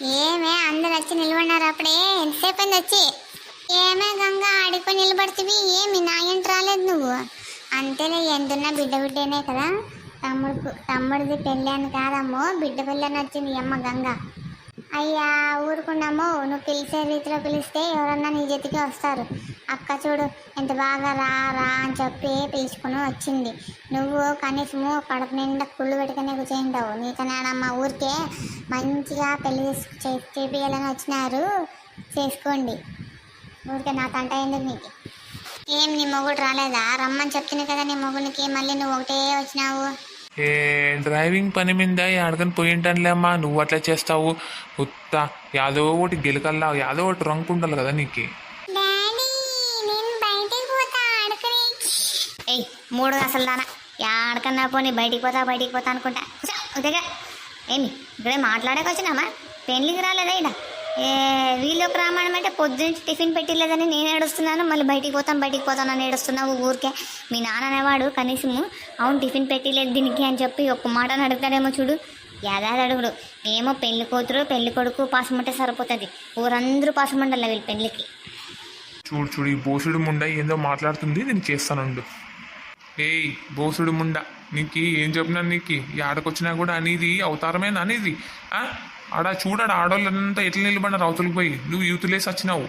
ఏమే అందరు వచ్చి నిలబడినారు అప్పుడే ఎంతసేపు అయింది వచ్చి ఏమే గంగా ఆడుకొని నిలబడుతుంది ఏమి నా ఇంటి రాలేదు నువ్వు అంతేలే ఎంతున్నా బిడ్డ బిడ్డనే కదా తమ్ముడిది పెళ్ళాను కాదమ్మో బిడ్డ పెళ్ళని వచ్చింది అమ్మ గంగ అయ్యా ఊరుకున్నామో నువ్వు పిలిచే రీతిలో పిలిస్తే ఎవరన్నా నీ జతికి వస్తారు అక్క చూడు ఎంత బాగా రా రా అని చెప్పి పిలుచుకుని వచ్చింది నువ్వు కనీసము కడుపు నిండా కుళ్ళు పెట్టుకునే కూర్చుంటావు నీకనాడమ్మ ఊరికే మంచిగా పెళ్లి చేపియాలని వచ్చినారు చేసుకోండి ఊరికే నా తంట ఎందుకు నీకు ఏం నీ మొగుడు రాలేదా రమ్మని చెప్తున్నాయి కదా నీ మొగుడికి మళ్ళీ నువ్వు ఒకటే వచ్చినావు ఏ డ్రైవింగ్ పని మీద ఎడకని పోయింటానులేమ్మా నువ్వు అట్లా చేస్తావు ఉత్త యాదో ఒకటి గెలకల్లా యాదో ఒకటి రంకు ఉండాలి కదా నీకు ఏయ్ మూడు అసలు దానా ఆడకన్నా పోనీ బయటికి పోతా అనుకుంటా ఉదగా ఏమి ఇక్కడే మాట్లాడక వచ్చినామా పెళ్ళికి రాలేదా ఇడ వీళ్ళకి రామాయణం అంటే పొద్దునుంచి టిఫిన్ పెట్టలేదని నేను ఏడుస్తున్నాను మళ్ళీ బయటికి పోతానని ఏడుస్తున్నావు ఊరికే మీ నాన్న అనేవాడు కనీసము అవును టిఫిన్ పెట్టలేదు దీనికి అని చెప్పి ఒక్క మాటను అడుగుతాడేమో చూడు యాదాది అడుగుడు ఏమో పెళ్లి కూతురు పెళ్లి కొడుకు పాసం ఉంటే సరిపోతుంది ఊరందరూ పాసం ఉండాలి వీళ్ళు పెళ్ళికి చూడు ఈ బోసుడు ముండ ఏందో మాట్లాడుతుంది నేను చేస్తానుండు ఏయ్ బోసుడు ముండ నీకు ఏం చెప్పినా నీకు ఆడకొచ్చినా కూడా అనేది అవతారమేనా అనేది ఆడ చూడాడు ఆడవాళ్ళంతా ఎట్లా నిలబడినారు అవతలకి పోయి నువ్వు యూత్లేసి వచ్చినావు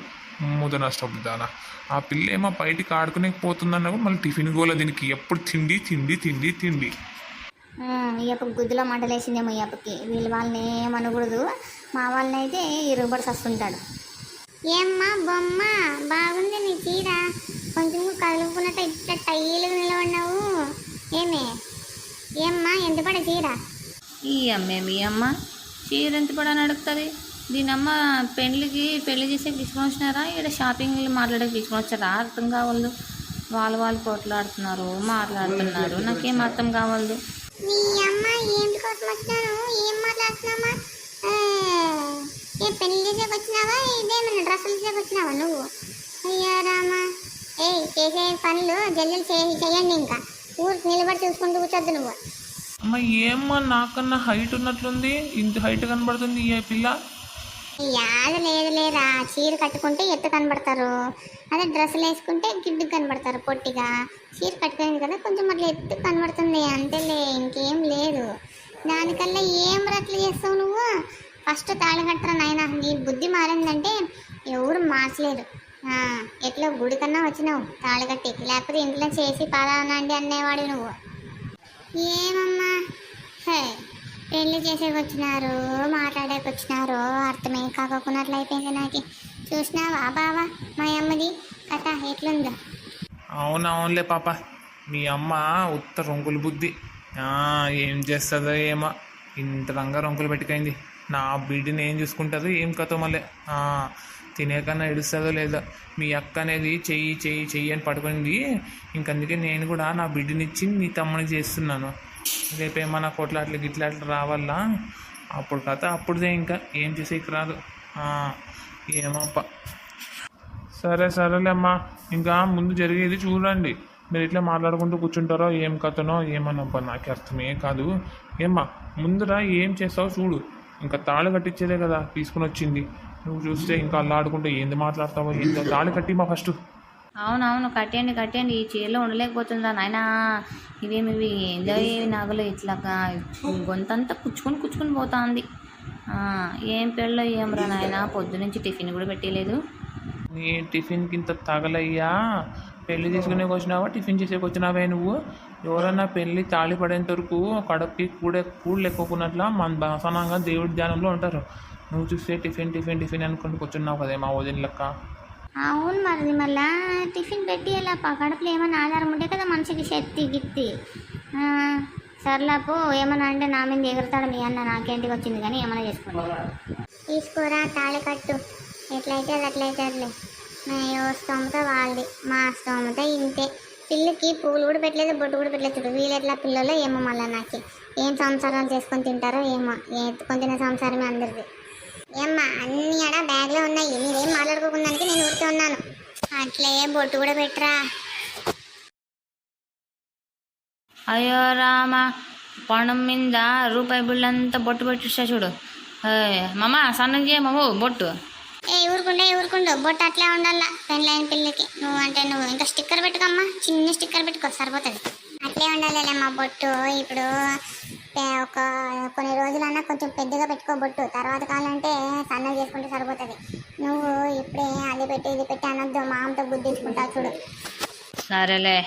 ముద నష్టపోద్దానా ఆ పిల్ల ఏమో బయటికి ఆడుకునే పోతుందన్నావు మళ్ళీ టిఫిన్ గోల దీనికి ఎప్పుడు తిండి అయ్యప్పకి గుద్దులో మంటలేసిందేమో అయ్యప్పకి వీళ్ళు వాళ్ళని ఏమనకూడదు మా వాళ్ళని అయితే ఇరుగుబడి వస్తుంటాడు ఏమ్మా బొమ్మ బాగుంది నీ చీర కొంచెం కలుపుకున్నట్టు ఇట్లా టైలుగా నిలబడినావు ఏమ్మా ఎంత పడే చీర ఈ అమ్మ చీర ఎంత పడని అడుగుతుంది దీనమ్మ పెళ్లి చేసే తీసుకొని వచ్చినారా ఇక్కడ షాపింగ్ మాట్లాడే తీసుకొని వచ్చారా అర్థం కావద్దు వాళ్ళు పోట్లాడుతున్నారు మాట్లాడుతున్నారు నాకేం అర్థం కావద్దు నీ అమ్మ ఏంటి కోసం వచ్చినాను ఏం మాట్లాడుతున్నామా ఏ పెళ్లి చేసేకి వచ్చినావా ఇదేమన్నా డ్రెస్సులు చేసేకి వచ్చినావా నువ్వు అయ్యా రామా చేసే పనులు జల్లు చేయండి ఇంకా ఊరికి నిలబడి చూసుకుంటూ కూర్చోద్దు నువ్వు అమ్మ ఏమ్మా నాకన్నా హైట్ ఉన్నట్లుంది ఇంత హైట్ కనబడుతుంది ఏ పిల్ల యాద లేదులేరా చీర కట్టుకుంటే ఎత్తు కనబడతారు అదే డ్రెస్సులు వేసుకుంటే గిడ్డు కనబడతారు పొట్టిగా చీర కట్టుకునేది కదా కొంచెం అట్లా ఎత్తు కనబడుతుంది అంతేలే ఇంకేం లేదు దానికల్లా ఏం రట్లు చేస్తావు నువ్వు ఫస్ట్ తాళి కట్టరా నాయన నీ బుద్ధి మారిందంటే ఎవరు మార్చలేరు ఎట్లా గుడి కన్నా వచ్చినావు తాళి కట్టి లేకపోతే ఇంట్లో చేసి పదానండి అనేవాడు నువ్వు ఏమమ్మా పెళ్ళి చేసేకి వచ్చినారు మాట్లాడేకి వచ్చినారు అర్థమే కాకున్నట్లు అయిపోయింది నాకు చూసినావా బావా మా అమ్మది కథ ఎట్లుందో అవునవునులే పాప మీ అమ్మ ఉత్త రొంకులు బుద్ధి ఏం చేస్తుందో ఏమో ఇంత రంగా రొంకులు పెట్టుకైంది నా బిడ్డని ఏం చూసుకుంటుందో ఏం కథో మళ్ళీ తినేకన్నా ఏడుస్తుందో లేదో మీ అక్క అనేది చెయ్యి అని పడుకుంది ఇంకందుకే నేను కూడా నా బిడ్డనిచ్చి నీ తమ్ముని చేస్తున్నాను రేపేమన్నా కొట్లాట్లు గిట్లాట్లు రావాలా అప్పుడు కథ అప్పుడుదే ఇంకా ఏం చేసేకి రాదు ఏమప్ప సరేలేమ్మా ఇంకా ముందు జరిగేది చూడండి మీరు ఇట్లా మాట్లాడుకుంటూ కూర్చుంటారో ఏం కథనో ఏమన్నబ్బా నాకు అర్థమే కాదు ఏమ్మా ముందర ఏం చేస్తావో చూడు ఇంకా తాళి కట్టించేదే కదా తీసుకుని వచ్చింది నువ్వు చూస్తే ఇంకా అల్లాడుకుంటూ ఏంది మాట్లాడతావో ఏందో తాళి కట్టిమా ఫస్ట్ అవునవును కట్టేయండి ఈ చీరలో ఉండలేకపోతుందా నాయన ఇవి ఏందో ఏవి నగలు ఇట్లా గొంతంతా కుచ్చుకొని పోతా ఉంది ఏం పెళ్ళో ఏం రా నాయన పొద్దునుంచి టిఫిన్ కూడా పెట్టలేదు నీ టిఫిన్కి ఇంత తగలయ్యా పెళ్లి చేసుకునే వచ్చినావా టిఫిన్ చేసేకి వచ్చినావే నువ్వు ఎవరన్నా పెళ్ళి తాళి పడేంత వరకు కడుపుకి కూడు లెక్కున్నట్లా మన బసనంగా దేవుడి ధ్యానంలో ఉంటారు నువ్వు చూస్తే టిఫిన్ అనుకుంటూ కూర్చున్నావు కదే మా వదిన లెక్క అవును మరి మళ్ళా టిఫిన్ పెట్టి ఎలా కడుపులో ఏమైనా ఆధారం ఉంటే కదా మనిషికి శక్తి గిత్తి సర్లాపు ఏమన్నా అంటే నా మీద ఎగురుతాడు మీ అన్న నాకేంటికి వచ్చింది కానీ ఏమైనా తీసుకోరా తాళి కట్టు ఎట్లయితే అది అట్లయితే స్తోమత వాళ్ళది మా స్తోమత ఇంతే పిల్లకి పువ్వులు కూడా పెట్టలేదు బొట్టు కూడా పెట్టలేదు చూడు వీళ్ళెట్లా పిల్లలు ఏమో మళ్ళీ నాకు ఏం సంసారాలు చేసుకొని తింటారో ఏమో ఎత్తుకొని తినే సంసారమే అందరిది ఏమ్మా అన్ని ఆడ బ్యాగ్లో ఉన్నాయి మీరేం మాట్లాడుకోకుందానికి నేను ఊరికే ఉన్నాను అట్లే బొట్టు కూడా పెట్టరా అయ్యో రామ పణం మీద రూపాయి బిళ్ళంతా బొట్టు పెట్టిస్తా చూడు మామ సన్నగా చేయ మామ బొట్టు. ఊరుకుండు బొట్టు అట్లే ఉండాల పెళ్ళైన పిల్లకి. నువ్వు ఇంకా స్టిక్కర్ పెట్టుకోమ్మా, చిన్న స్టిక్కర్ పెట్టుకో సరిపోతుంది. అట్లే ఉండాలి మా బొట్టు. ఇప్పుడు ఒక కొన్ని రోజులన్నా కొంచెం పెద్దగా పెట్టుకో బొట్టు, తర్వాత కావాలంటే సన్నగా చేసుకుంటే సరిపోతుంది. నువ్వు ఇప్పుడే అది పెట్టి ఇది పెట్టి అనొద్దు, మా అమ్మతో గుద్దించుకుంటావు చూడు. సరేలే.